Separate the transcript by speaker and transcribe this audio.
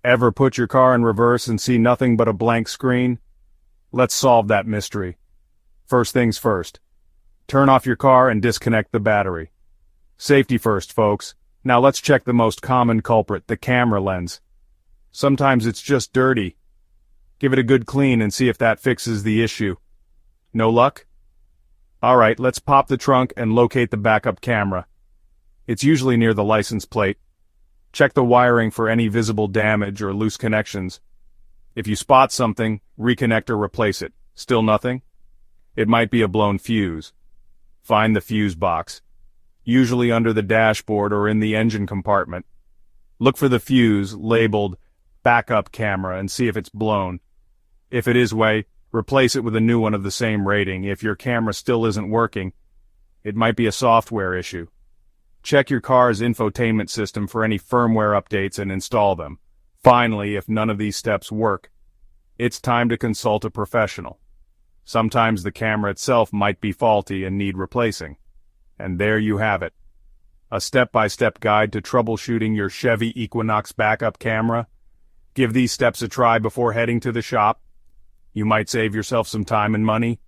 Speaker 1: Ever put your car in reverse and see nothing but a blank screen? Let's solve that mystery. First things first. Turn off your car and disconnect the battery. Safety first, folks. Now let's check the most common culprit, the camera lens. Sometimes it's just dirty. Give it a good clean and see if that fixes the issue. No luck? Alright, let's pop the trunk and locate the backup camera. It's usually near the license plate. Check the wiring for any visible damage or loose connections. If you spot something, reconnect or replace it. Still nothing? It might be a blown fuse. Find the fuse box, usually under the dashboard or in the engine compartment. Look for the fuse labeled backup camera and see if it's blown. If it is, replace it with a new one of the same rating. If your camera still isn't working, it might be a software issue. Check your car's infotainment system for any firmware updates and install them. Finally, if none of these steps work, it's time to consult a professional. Sometimes the camera itself might be faulty and need replacing. And there you have it. A step-by-step guide to troubleshooting your Chevy Equinox backup camera. Give these steps a try before heading to the shop. You might save yourself some time and money.